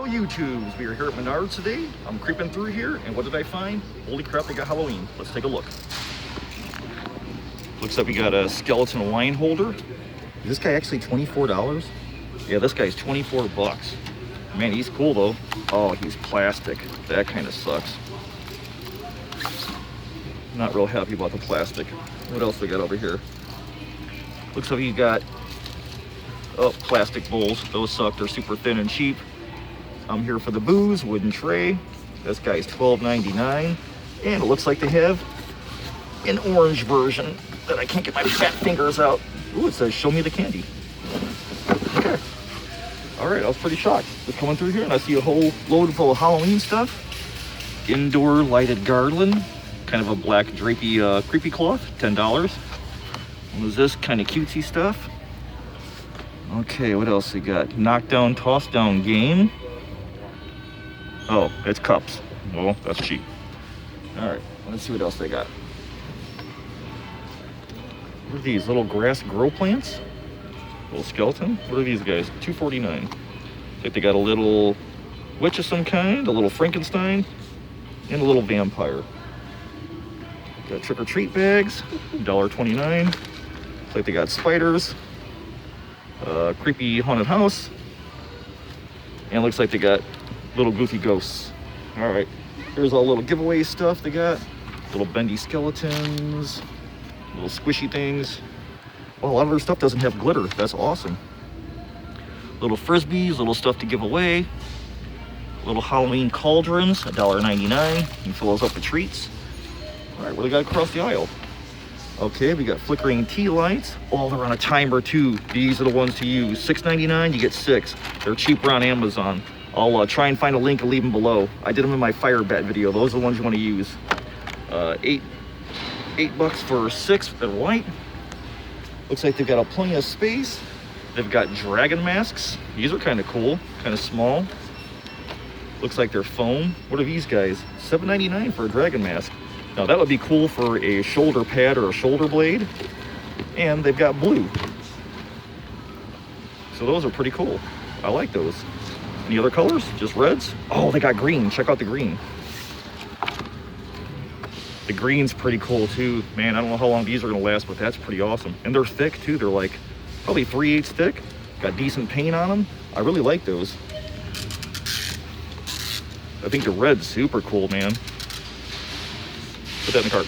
Hello YouTubes, we are here at Menards today. I'm creeping through here, and what did I find? Holy crap, they got Halloween. Let's take a look. Looks like we got a skeleton wine holder. Is this guy actually $24? Yeah, this guy's 24 bucks. Man, he's cool though. Oh, he's plastic. That kind of sucks. Not real happy about the plastic. What else we got over here? Looks like you got plastic bowls. Those suck. They're super thin and cheap. I'm here for the booze, wooden tray. This guy's $12.99. And it looks like they have an orange version that I can't get my fat fingers out. Ooh, it says show me the candy. Okay. All right, I was pretty shocked. Just coming through here and I see a whole load full of Halloween stuff. Indoor lighted garland. Kind of a black drapey creepy cloth, $10. What is this? Kind of cutesy stuff. Okay, what else we got? Knockdown, toss down game. Oh, it's cups. Well, that's cheap. All right, let's see what else they got. What are these, little grass grow plants? Little skeleton? What are these guys? $2.49. Like they got a little witch of some kind, a little Frankenstein, and a little vampire. Got trick-or-treat bags, $1.29. Looks like they got spiders, creepy haunted house, and looks like they got little goofy ghosts. All right, here's all little giveaway stuff they got. Little bendy skeletons, little squishy things. Well, a lot of their stuff doesn't have glitter. That's awesome. Little frisbees, little stuff to give away. Little Halloween cauldrons, $1.99. You can fill those up with treats. All right, what do we got across the aisle? Okay, we got flickering tea lights. Oh, they're on a timer too. These are the ones to use. $6.99, you get 6. They're cheaper on Amazon. I'll try and find a link and leave them below. I did them in my fire bat video. Those are the ones you want to use. $8 for 6 that are white. Looks like they've got plenty of space. They've got dragon masks. These are kind of cool, kind of small. Looks like they're foam. What are these guys? $7.99 for a dragon mask. Now that would be cool for a shoulder pad or a shoulder blade. And they've got blue. So those are pretty cool. I like those. Any other colors? Just reds? Oh, they got green. Check out the green. The green's pretty cool too. Man, I don't know how long these are gonna last, but that's pretty awesome. And they're thick too. They're like probably 3/8 thick. Got decent paint on them. I really like those. I think the red's super cool, man. Put that in the cart.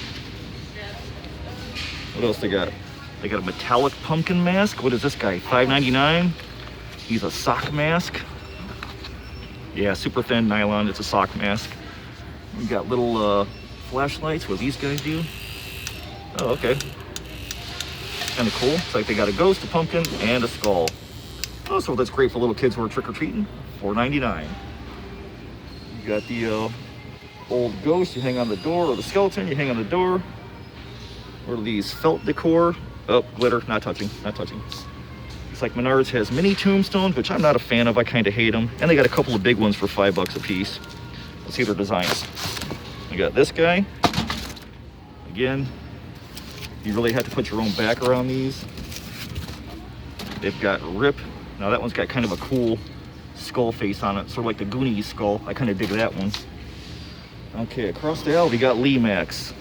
What else they got? They got a metallic pumpkin mask. What is this guy? $5.99. He's a sock mask. Yeah, super thin nylon. It's a sock mask. We got little flashlights. What do these guys do? Oh, okay. Kind of cool. It's like they got a ghost, a pumpkin, and a skull. Oh, so that's great for little kids who are trick-or-treating. $4.99. You got the old ghost you hang on the door, or the skeleton you hang on the door. What are these? Felt decor. Oh, glitter. Not touching. Not touching. It's like Menards has mini tombstones, which I'm not a fan of. I kind of hate them. And they got a couple of big ones for $5 a piece. Let's see their designs. We got this guy. Again, you really have to put your own backer on these. They've got Rip. Now that one's got kind of a cool skull face on it, sort of like the Goonies skull. I kind of dig that one. Okay, across the aisle we got Lemax.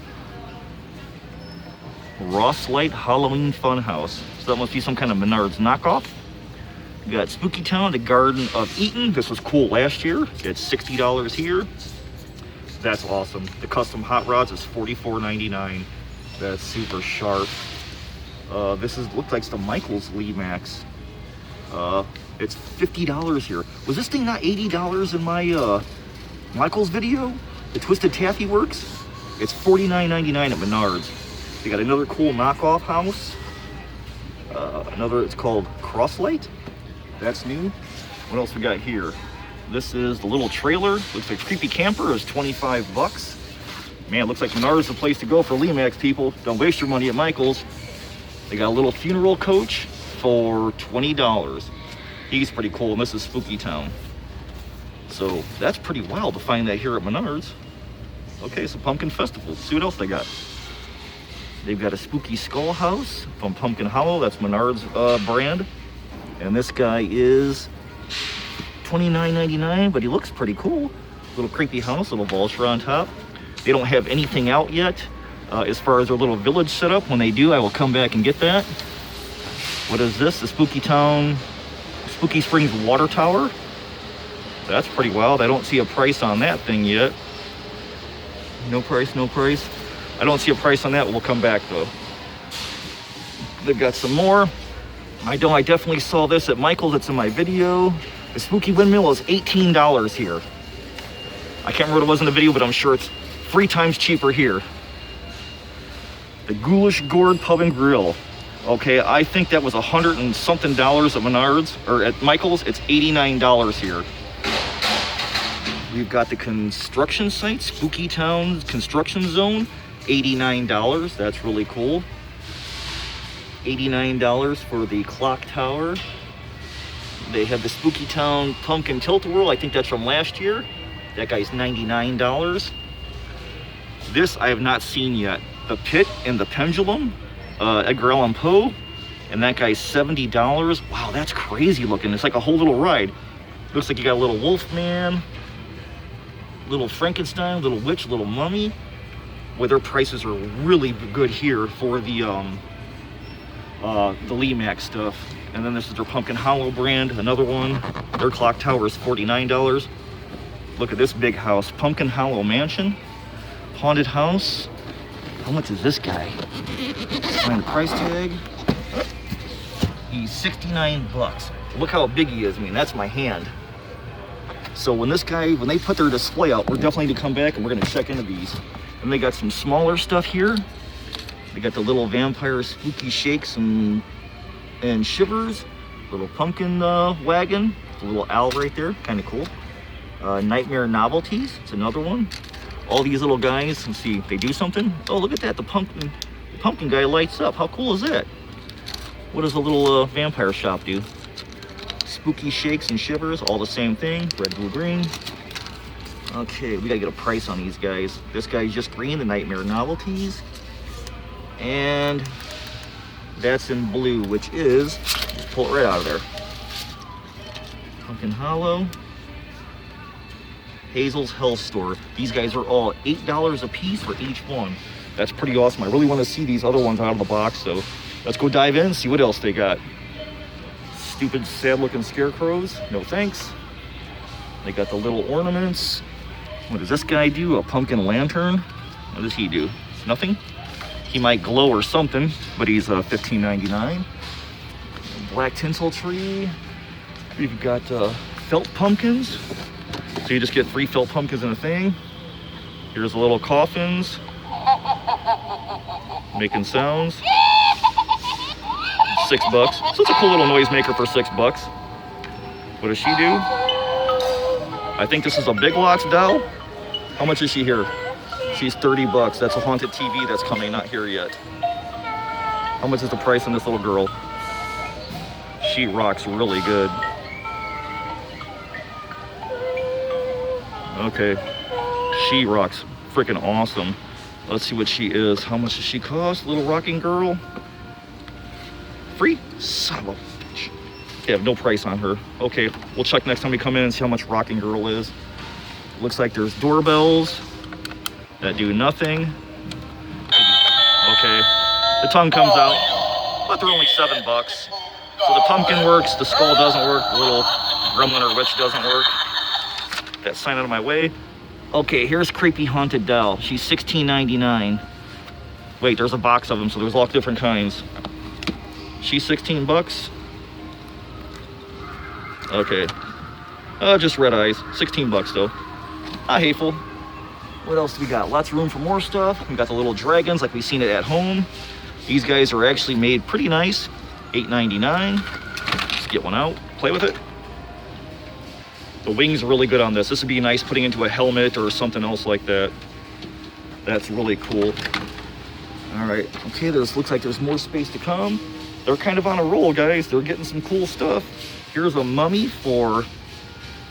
Ross Light Halloween Funhouse. So that must be some kind of Menards knockoff. We got Spookytown, the Garden of Eden. This was cool last year. It's $60 here. That's awesome. The custom hot rods is $44.99. That's super sharp. This looks like some Michaels Lemax. It's $50 here. Was this thing not $80 in my Michaels video? The Twisted Taffy Works? It's $49.99 at Menards. They got another cool knockoff house. It's called Crosslight. That's new. What else we got here? This is the little trailer. Looks like Creepy Camper is $25. Man, looks like Menards is the place to go for Lemax, people. Don't waste your money at Michaels. They got a little funeral coach for $20. He's pretty cool, and this is Spookytown. So that's pretty wild to find that here at Menards. Okay, so Pumpkin Festival. Let's see what else they got. They've got a spooky skull house from Pumpkin Hollow. That's Menards brand. And this guy is $29.99, but he looks pretty cool. Little creepy house, little vulture on top. They don't have anything out yet as far as their little village setup. When they do, I will come back and get that. What is this? The Spookytown, Spooky Springs Water Tower. That's pretty wild. I don't see a price on that thing yet. No price, no price. I don't see a price on that. We'll come back though. They've got some more. I definitely saw this at Michael's. It's in my video. The Spooky Windmill is $18 here. I can't remember what it was in the video, but I'm sure it's 3 times cheaper here. The Ghoulish Gourd Pub and Grill. Okay, I think that was $100 and something at Menards, or at Michael's. It's $89 here. We've got the construction site, Spookytown Construction Zone, $89. That's really cool. $89 for the clock tower. They have the Spookytown Pumpkin Tilt-A-Whirl. I think that's from last year. That guy's $99. This I have not seen yet. The Pit and the Pendulum, Edgar Allan Poe, and that guy's $70. Wow, that's crazy looking. It's like a whole little ride. Looks like you got a little wolf man, little Frankenstein, little witch, little mummy. Well, their prices are really good here for the Lemax stuff. And then this is their Pumpkin Hollow brand, another one. Their clock tower is $49. Look at this big house, Pumpkin Hollow Mansion, haunted house. How much is this guy? Find the price tag. He's 69 bucks. Look how big he is. I mean, that's my hand. So when they put their display out, we're definitely going to come back and we're going to check into these. And they got some smaller stuff here. They got the little vampire spooky shakes and shivers. Little pumpkin wagon. A little owl right there. Kind of cool. Nightmare Novelties. It's another one. All these little guys. Let's see if they do something. Oh, look at that. The pumpkin guy lights up. How cool is that? What does the little vampire shop do? Spooky shakes and shivers. All the same thing. Red, blue, green. Okay, we gotta get a price on these guys. This guy's just green. The Nightmare Novelties. And that's in blue, which is, just pull it right out of there. Pumpkin Hollow. Hazels Health Store. These guys are all $8 a piece for each one. That's pretty awesome. I really want to see these other ones out of the box, so let's go dive in and see what else they got. Stupid, sad-looking scarecrows. No thanks. They got the little ornaments. What does this guy do? A pumpkin lantern. What does he do? Nothing. He might glow or something, but he's $15.99. Black tinsel tree. We've got felt pumpkins. So you just get 3 felt pumpkins in a thing. Here's the little coffins. Making sounds. $6. So it's a cool little noisemaker for $6. What does she do? I think this is a Big Lots Dell. How much is she here? She's $30. That's a haunted TV that's coming, not here yet. How much is the price on this little girl? She rocks really good. Okay, she rocks freaking awesome. Let's see what she is. How much does she cost? Little rocking girl. Free? Son of a bitch. They have no price on her. Okay, we'll check next time we come in and see how much rocking girl is. Looks like there's doorbells that do nothing. Okay, the tongue comes out, but they're only $7. So the pumpkin works, the skull doesn't work, the little gremlin or witch doesn't work. That sign out of my way. Okay, here's creepy haunted Dell. She's $16.99. Wait, there's a box of them, so there's all different kinds. She's $16. Okay. Just red eyes. $16 though. Not hateful. What else do we got? Lots of room for more stuff. We got the little dragons like we've seen it at home. These guys are actually made pretty nice. $8.99. Just get one out, play with it. The wings are really good on this. This would be nice putting into a helmet or something else like that. That's really cool. All right, okay, looks like there's more space to come. They're kind of on a roll, guys. They're getting some cool stuff. Here's a mummy for,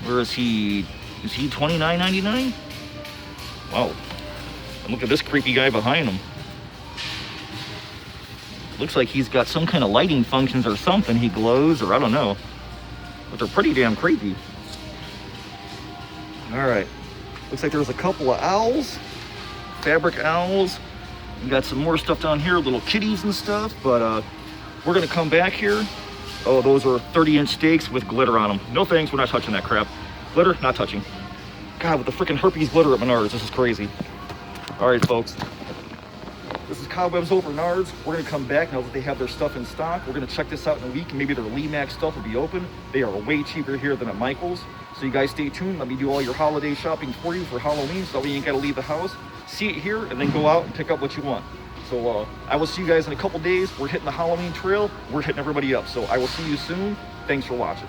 where is he? Is he $29.99? Wow. And look at this creepy guy behind him. Looks like he's got some kind of lighting functions or something. He glows, or I don't know. But they're pretty damn creepy. All right, looks like there's a couple of owls, fabric owls. We got some more stuff down here, little kitties and stuff, but we're gonna come back here. Oh, those are 30-inch stakes with glitter on them. No thanks, we're not touching that crap. Glitter, not touching. God, with the freaking herpes glitter at Menards, this is crazy. All right, folks. This is Cobwebs over Menards. We're gonna come back now that they have their stuff in stock. We're gonna check this out in a week, and maybe their Lemax stuff will be open. They are way cheaper here than at Michael's. So you guys stay tuned. Let me do all your holiday shopping for you for Halloween, so that way you ain't gotta leave the house. See it here, and then go out and pick up what you want. So I will see you guys in a couple days. We're hitting the Halloween trail. We're hitting everybody up. So I will see you soon. Thanks for watching.